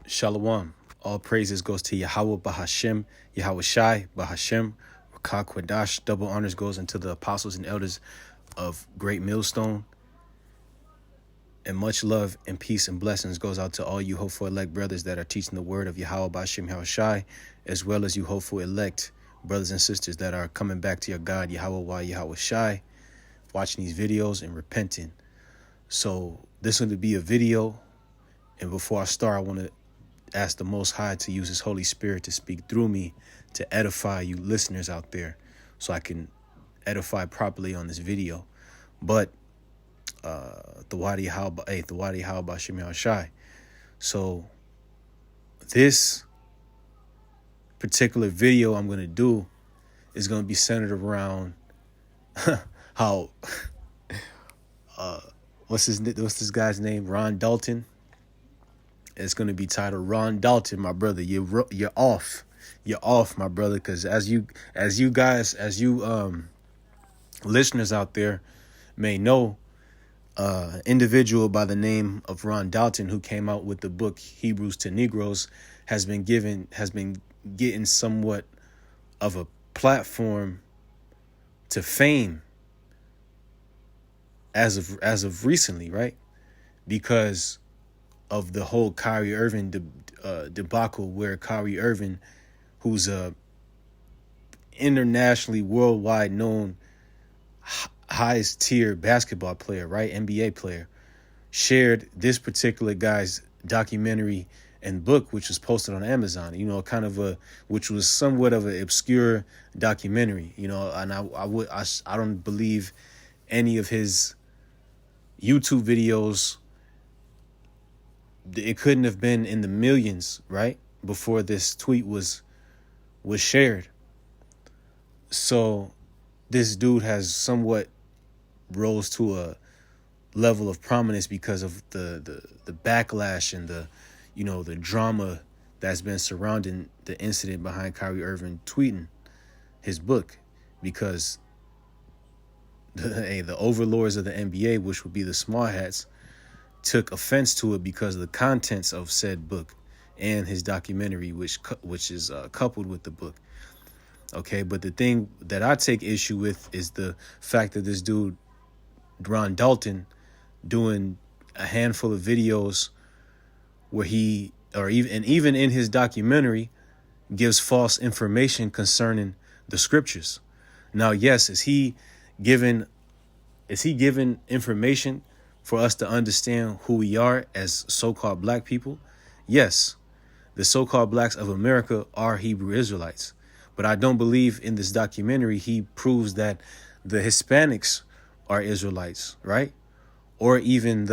Shalom. All praises goes to Yahweh Bahashem, Yahweh Shai Bahashem, Rakah Kwadash. Double honors goes into the apostles and elders of Great Millstone. And much love and peace and blessings goes out to all you hopeful elect brothers that are teaching the word of Yahweh Bahashem, Yahweh Shai, as well as you hopeful elect brothers and sisters that are coming back to your God, Yahweh Yahweh Shai, watching these videos and repenting. So this is going to be a video. And before I start, I want to ask the Most High to use his Holy Spirit to speak through me to edify you listeners out there so I can edify properly on this video. But the Wadi How Shai. So this particular video I'm going to do is going to be centered around how what's this guy's name? Ron Dalton. It's going to be titled Ron Dalton, my brother. You're off. You're off, my brother, because as you listeners out there may know, individual by the name of Ron Dalton, who came out with the book Hebrews to Negroes, has been getting somewhat of a platform to fame as of recently, right? Because of the whole Kyrie Irving debacle, where Kyrie Irving, who's a internationally, worldwide known highest tier basketball player, right, NBA player, shared this particular guy's documentary and book, which was posted on Amazon. Which was somewhat of an obscure documentary, and I don't believe any of his YouTube videos. It couldn't have been in the millions, right, before this tweet was shared. So this dude has somewhat rose to a level of prominence because of the backlash and the drama that's been surrounding the incident behind Kyrie Irving tweeting his book, because the overlords of the NBA, which would be the small hats, took offense to it because of the contents of said book and his documentary, which is coupled with the book. Okay, but the thing that I take issue with is the fact that this dude, Ron Dalton, doing a handful of videos where even in his documentary, gives false information concerning the scriptures. Now, yes, is he given information for us to understand who we are as so-called black people? Yes, the so-called blacks of America are Hebrew Israelites. But I don't believe in this documentary he proves that the Hispanics are Israelites, right? Or even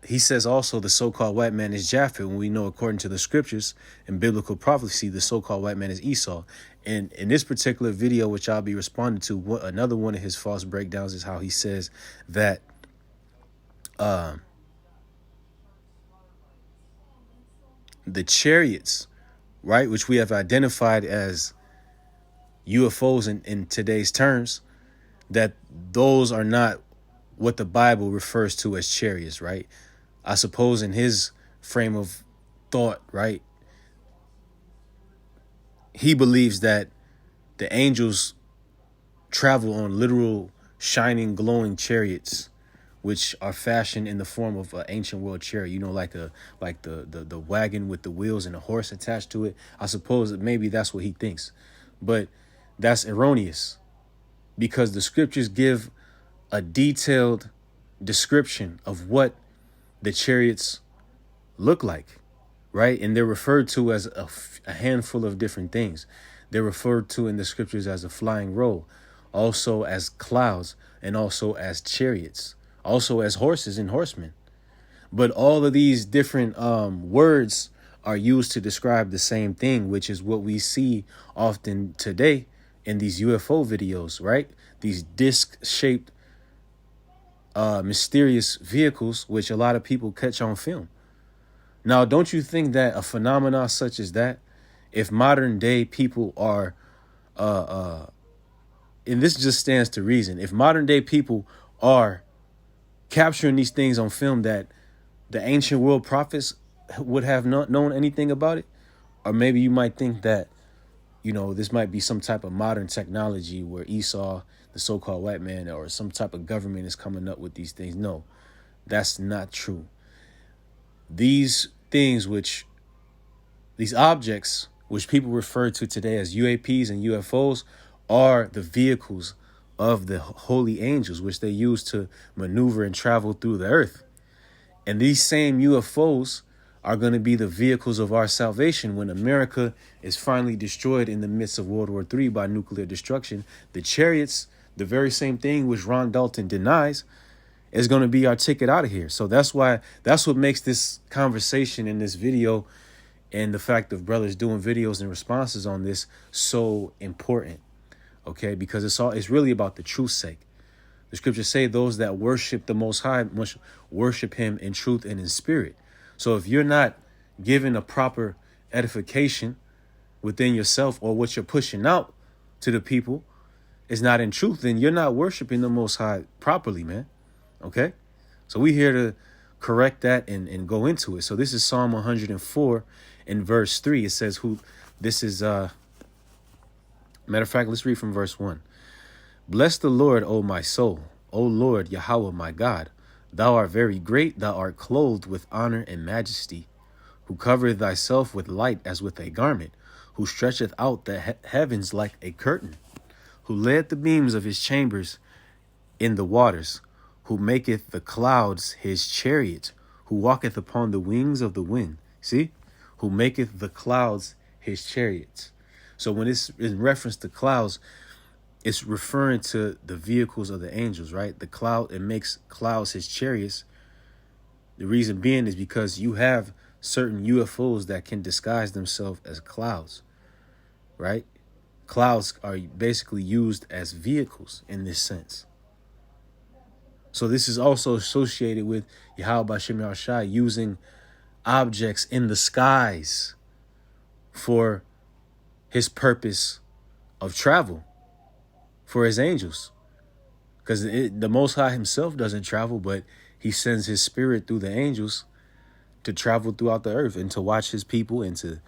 he says also the so-called white man is Japhet, when we know according to the scriptures and biblical prophecy, the so-called white man is Esau. And in this particular video, which I'll be responding to, another one of his false breakdowns is how he says that the chariots, right, which we have identified as UFOs in today's terms, that those are not what the Bible refers to as chariots, right? I suppose in his frame of thought, right, he believes that the angels travel on literal shining, glowing chariots, which are fashioned in the form of an ancient world chariot, like the wagon with the wheels and a horse attached to it. I suppose that maybe that's what he thinks. But that's erroneous, because the scriptures give a detailed description of what the chariots look like, right? And they're referred to as a handful of different things. They're referred to in the scriptures as a flying roll, also as clouds, and also as chariots, also as horses and horsemen. But all of these different words are used to describe the same thing, which is what we see often today in these UFO videos, right? These disc-shaped mysterious vehicles, which a lot of people catch on film. Now, don't you think that a phenomenon such as that, if modern day people are, and this just stands to reason, if modern day people are capturing these things on film, that the ancient world prophets would have not known anything about it. Or maybe you might think that, this might be some type of modern technology where Esau, the so-called white man, or some type of government is coming up with these things. No, that's not true. These things, these objects, which people refer to today as UAPs and UFOs, are the vehicles of the holy angels, which they use to maneuver and travel through the earth. And these same UFOs are going to be the vehicles of our salvation when America is finally destroyed in the midst of World War III by nuclear destruction. The chariots, the very same thing which Ron Dalton denies, is going to be our ticket out of here. So that's what makes this conversation in this video and the fact of brothers doing videos and responses on this so important. Okay, because it's really about the truth's sake. The scriptures say those that worship the Most High must worship him in truth and in spirit. So if you're not given a proper edification within yourself, or what you're pushing out to the people is not in truth, then you're not worshiping the Most High properly, man. Okay? So we're here to correct that and go into it. So this is Psalm 104 in verse 3. It says matter of fact, let's read from verse 1. Bless the Lord, O my soul, O Lord, Yahweh, my God. Thou art very great, thou art clothed with honor and majesty, who covereth thyself with light as with a garment, who stretcheth out the heavens like a curtain, who laid the beams of his chambers in the waters, who maketh the clouds his chariot, who walketh upon the wings of the wind. See? Who maketh the clouds his chariots. So when it's in reference to clouds, it's referring to the vehicles of the angels, right? The cloud, it makes clouds his chariots. The reason being is because you have certain UFOs that can disguise themselves as clouds, right? Clouds are basically used as vehicles in this sense. So this is also associated with Yahweh B'Shem Yahushua using objects in the skies for his purpose of travel, for his angels. Because the Most High himself doesn't travel, but he sends his spirit through the angels to travel throughout the earth and to watch his people and to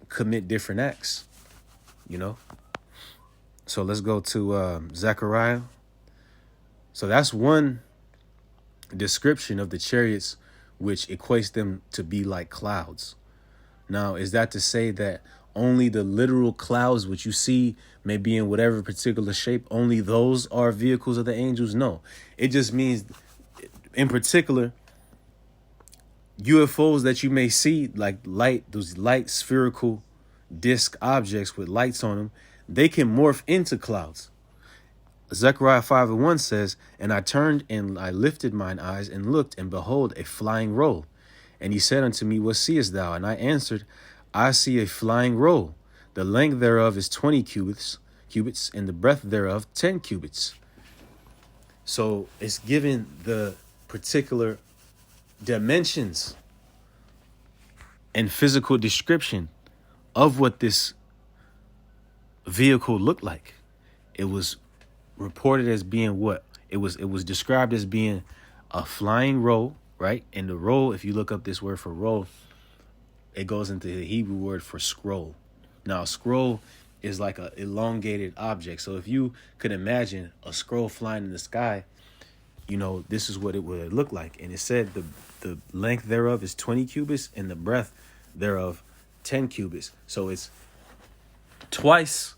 commit different acts, So let's go to Zechariah. So that's one description of the chariots, which equates them to be like clouds. Now, is that to say that only the literal clouds which you see may be in whatever particular shape, only those are vehicles of the angels? No, it just means in particular, UFOs that you may see, like those light spherical disc objects with lights on them, they can morph into clouds. Zechariah 5:1 says, and I turned and I lifted mine eyes and looked, and behold, a flying roll. And he said unto me, what seest thou? And I answered, I see a flying roll. The length thereof is 20 cubits, and the breadth thereof 10 cubits. So it's given the particular dimensions and physical description of what this vehicle looked like. It was reported as being what? It was described as being a flying roll, right? And the roll, if you look up this word for roll, it goes into the Hebrew word for scroll. Now, scroll is like an elongated object. So if you could imagine a scroll flying in the sky, this is what it would look like. And it said the length thereof is 20 cubits and the breadth thereof 10 cubits. So it's twice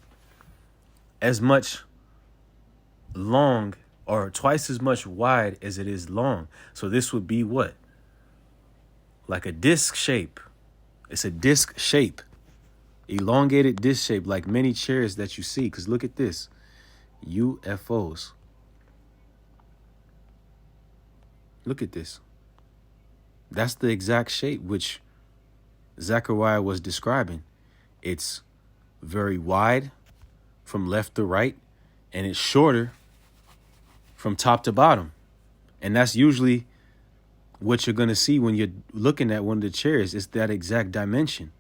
as much long, or twice as much wide as it is long. So this would be what? Like a disc shape. It's a disc shape, elongated disc shape, like many chairs that you see. Because look at this, UFOs. Look at this. That's the exact shape which Zechariah was describing. It's very wide from left to right, and it's shorter from top to bottom. And that's usually what you're going to see when you're looking at one of the chairs. It's that exact dimension.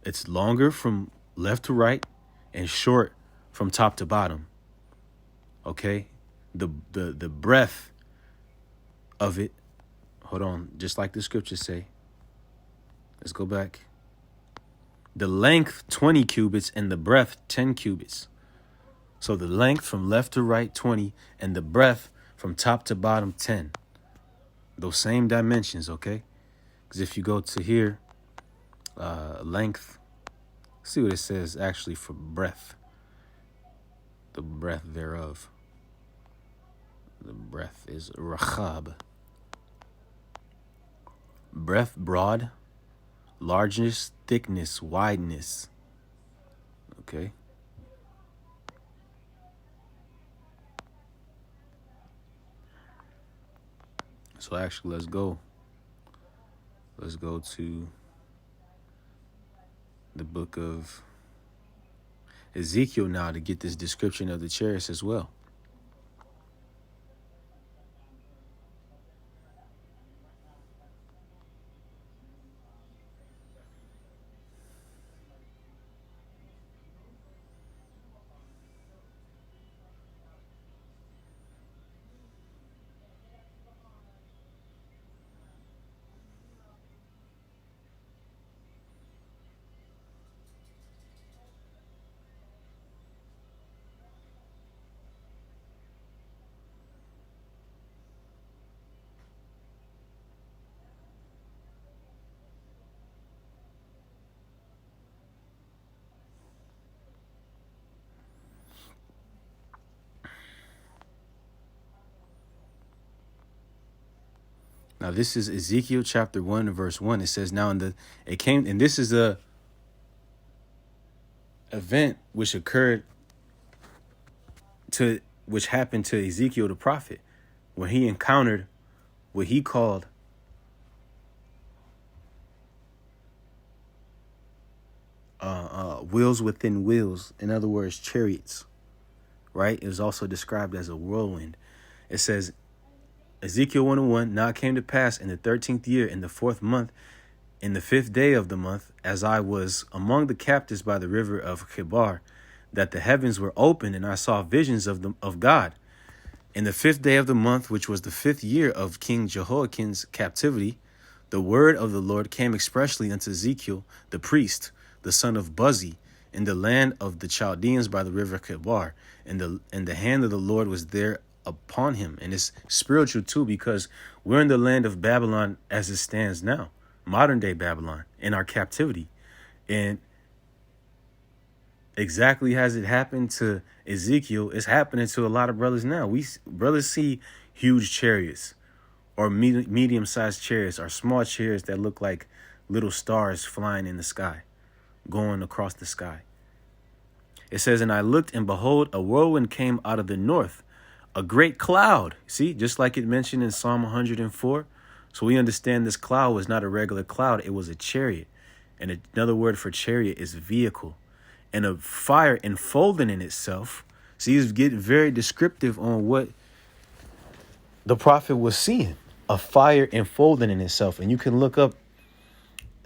It's longer from left to right and short from top to bottom. Okay? The breadth of it. hold on, just like the scriptures say. Let's go back. The length 20 cubits and the breadth 10 cubits. So the length from left to right 20 and the breadth from top to bottom 10. Those same dimensions, okay? Because if you go to here, length, see what it says actually for breadth. The breadth thereof. The breadth is rachab. Breadth, broad, largeness, thickness, wideness. Okay. So actually, let's go. Let's go to the book of Ezekiel now to get this description of the chariots as well. Now, this is Ezekiel chapter 1, verse 1. It says, now it came, and this is a event which happened to Ezekiel the prophet, when he encountered what he called wheels within wheels. In other words, chariots, right? It was also described as a whirlwind. It says, Ezekiel 1:1, now it came to pass in the 13th year, in the 4th month, in the 5th day of the month, as I was among the captives by the river of Chebar, that the heavens were opened, and I saw visions of God. In the 5th day of the month, which was the 5th year of King Jehoiakim's captivity, the word of the Lord came expressly unto Ezekiel the priest, the son of Buzi, in the land of the Chaldeans by the river Chebar, and the hand of the Lord was there upon him. And it's spiritual too, because we're in the land of Babylon as it stands now, modern day Babylon, in our captivity. And exactly as it happened to Ezekiel, it's happening to a lot of brothers now. Brothers see huge chariots, or medium-sized chariots, or small chariots that look like little stars flying in the sky, going across the sky. It says, and I looked, and behold, a whirlwind came out of the north, a great cloud. See, just like it mentioned in Psalm 104. So we understand this cloud was not a regular cloud. It was a chariot. And another word for chariot is vehicle. And a fire enfolding in itself. See, he's getting very descriptive on what the prophet was seeing. A fire enfolding in itself. And you can look up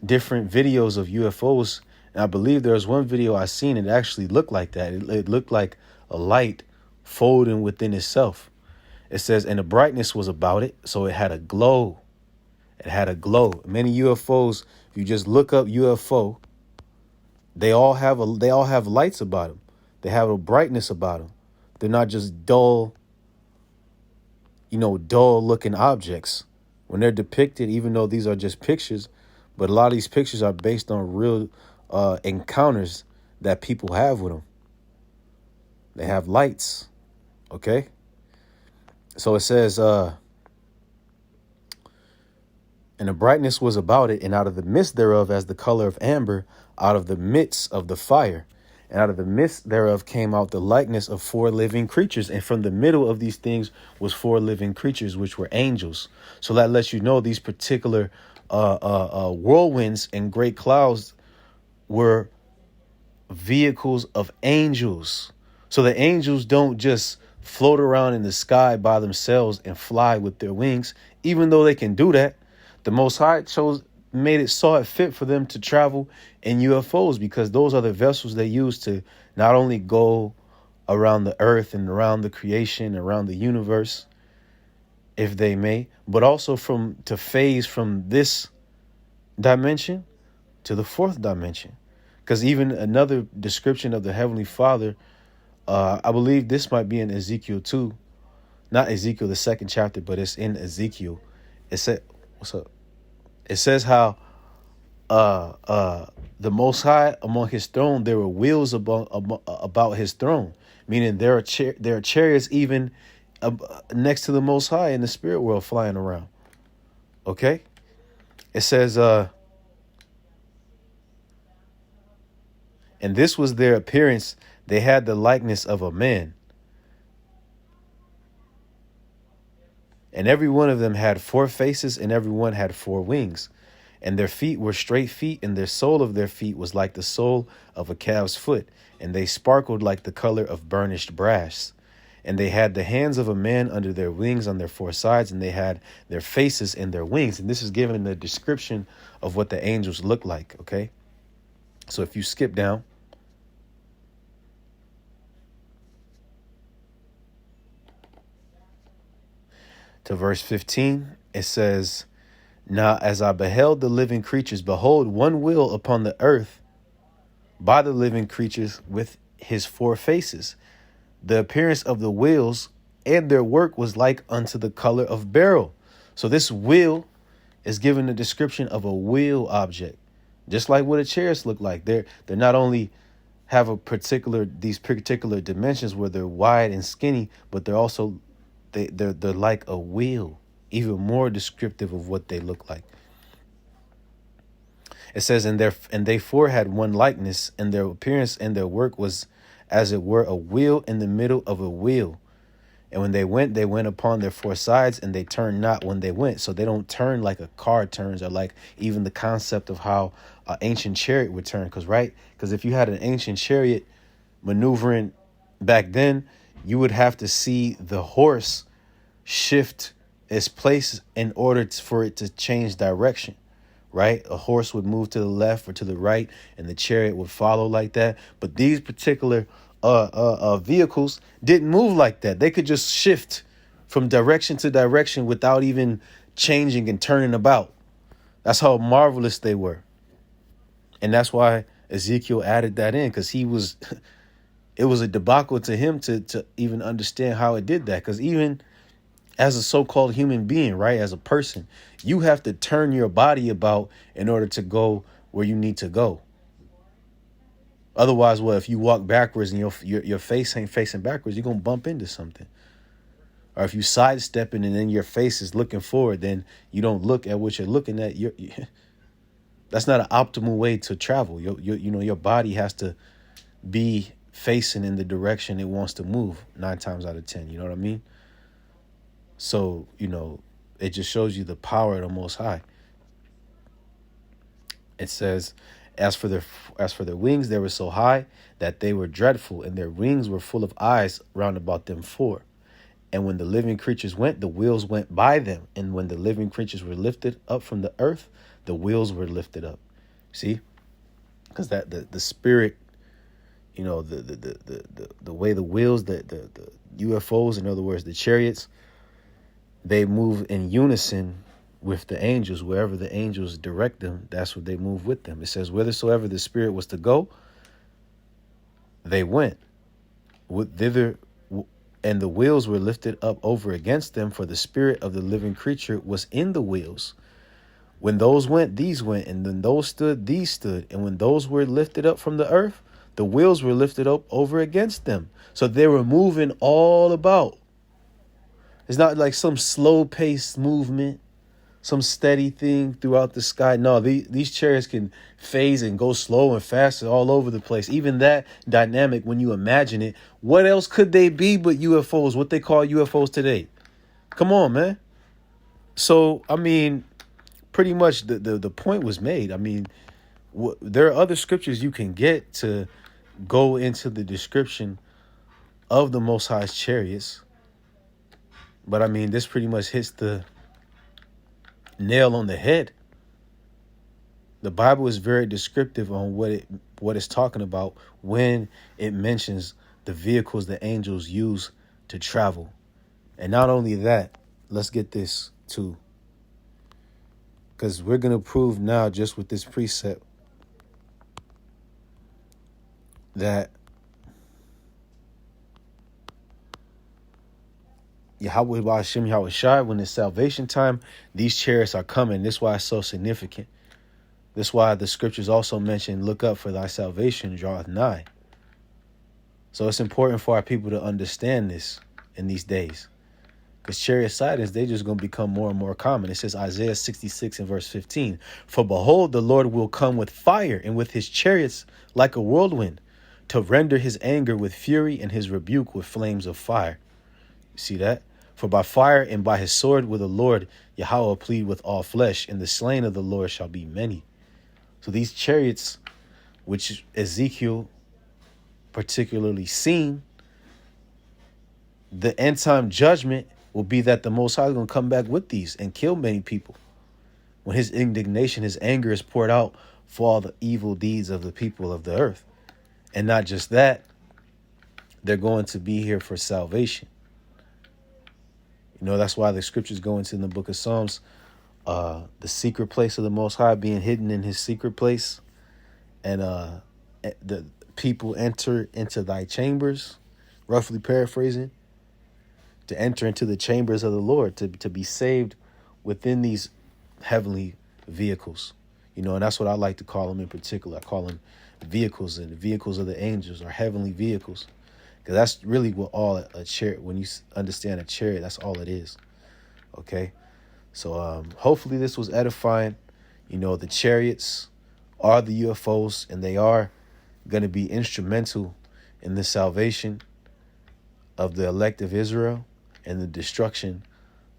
different videos of UFOs. And I believe there was one video I seen. It actually looked like that. It looked like a light folding within itself. It says, and the brightness was about it, so it had a glow. It had a glow. Many UFOs, if you just look up UFO, they all have lights about them. They have a brightness about them. They're not just dull looking objects. When they're depicted, even though these are just pictures, but a lot of these pictures are based on real encounters that people have with them. They have lights. Okay. So it says, and the brightness was about it, and out of the midst thereof as the color of amber, out of the midst of the fire, and out of the midst thereof came out the likeness of 4 living creatures. And from the middle of these things was 4 living creatures, which were angels. So that lets you know these particular whirlwinds and great clouds were vehicles of angels. So the angels don't just float around in the sky by themselves and fly with their wings, even though they can do that. The Most High saw it fit for them to travel in UFOs, because those are the vessels they use to not only go around the earth and around the creation, around the universe, if they may, but also to phase from this dimension to the fourth dimension. Because even another description of the Heavenly Father, I believe this might be in Ezekiel 2, not Ezekiel, the second chapter, but it's in Ezekiel. It said, what's up? It says how the Most High among his throne, there were wheels about his throne, meaning there are chariots even next to the Most High in the spirit world flying around. Okay, it says, and this was their appearance. They had the likeness of a man. And every one of them had 4 faces, and every one had 4 wings. And their feet were straight feet, and their sole of their feet was like the sole of a calf's foot. And they sparkled like the color of burnished brass. And they had the hands of a man under their wings on their 4 sides, and they had their faces in their wings. And this is given the description of what the angels look like, okay? So if you skip down to verse 15, it says, now as I beheld the living creatures, behold, one wheel upon the earth by the living creatures with his 4 faces. The appearance of the wheels and their work was like unto the color of beryl. So this wheel is given a description of a wheel object, just like what a chariots look like. They're not only have these particular dimensions where they're wide and skinny, but they're also they're like a wheel, even more descriptive of what they look like. It says, and they 4 had one likeness, and their appearance and their work was as it were a wheel in the middle of a wheel. And when they went upon their 4 sides, and they turned not when they went. So they don't turn like a car turns, or like even the concept of how an ancient chariot would turn. Because if you had an ancient chariot maneuvering back then, you would have to see the horse shift its place in order for it to change direction, right? A horse would move to the left or to the right, and the chariot would follow like that. But these particular vehicles didn't move like that. They could just shift from direction to direction without even changing and turning about. That's how marvelous they were. And that's why Ezekiel added that in, because it was a debacle to him to even understand how it did that. Because even as a so-called human being, right, as a person, you have to turn your body about in order to go where you need to go. Otherwise, well, if you walk backwards and your face ain't facing backwards, you're going to bump into something. Or if you sidestepping and then your face is looking forward, then you don't look at what you're looking at. That's not an optimal way to travel. Your body has to be facing in the direction it wants to move 9 times out of 10. You know what I mean? So, it just shows you the power of the Most High. It says, as for their wings, they were so high that they were dreadful, and their wings were full of eyes round about them 4. And when the living creatures went, the wheels went by them. And when the living creatures were lifted up from the earth, the wheels were lifted up. See? Because that the spirit, the way the wheels, the UFOs, in other words, the chariots, they move in unison with the angels. Wherever the angels direct them, that's what they move with them. It says, whithersoever the spirit was to go, they went thither, and the wheels were lifted up over against them, for the spirit of the living creature was in the wheels. When those went, these went, and then those stood, these stood. And when those were lifted up from the earth, the wheels were lifted up over against them. So they were moving all about. It's not like some slow-paced movement, some steady thing throughout the sky. No, these chariots can phase and go slow and fast and all over the place. Even that dynamic, when you imagine it, what else could they be but UFOs? What they call UFOs today? Come on, man. So, pretty much the point was made. There are other scriptures you can get to go into the description of the Most High's chariots. But this pretty much hits the nail on the head. The Bible is very descriptive on what it's talking about when it mentions the vehicles the angels use to travel. And not only that, let's get this too. Because we're going to prove now, just with this precept, that Yahweh Hashem Yahweh Shai, when it's salvation time, these chariots are coming. This is why it's so significant. This is why the scriptures also mention, look up, for thy salvation draweth nigh. So it's important for our people to understand this in these days. Because chariot sightings, they just going to become more and more common. It says Isaiah 66 and verse 15, for behold, the Lord will come with fire, and with his chariots like a whirlwind, to render his anger with fury and his rebuke with flames of fire. You see that? For by fire and by his sword will the Lord Yahweh plead with all flesh, and the slain of the Lord shall be many. So these chariots, which Ezekiel particularly seen, the end time judgment will be that the Most High is going to come back with these and kill many people. When his indignation, his anger is poured out for all the evil deeds of the people of the earth. And not just that, they're going to be here for salvation. You know, that's why the scriptures go into in the book of Psalms, the secret place of the Most High, being hidden in his secret place. And the people enter into thy chambers, roughly paraphrasing, to enter into the chambers of the Lord, to be saved within these heavenly vehicles. You know, and that's what I like to call them in particular. I call them vehicles, and the vehicles of the angels are heavenly vehicles. Because that's really what all a chariot, when you understand a chariot, that's all it is. Okay? So hopefully this was edifying. You know, the chariots are the UFOs, and they are going to be instrumental in the salvation of the elect of Israel and the destruction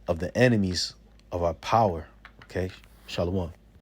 of the enemies of our power. Okay? Shalom.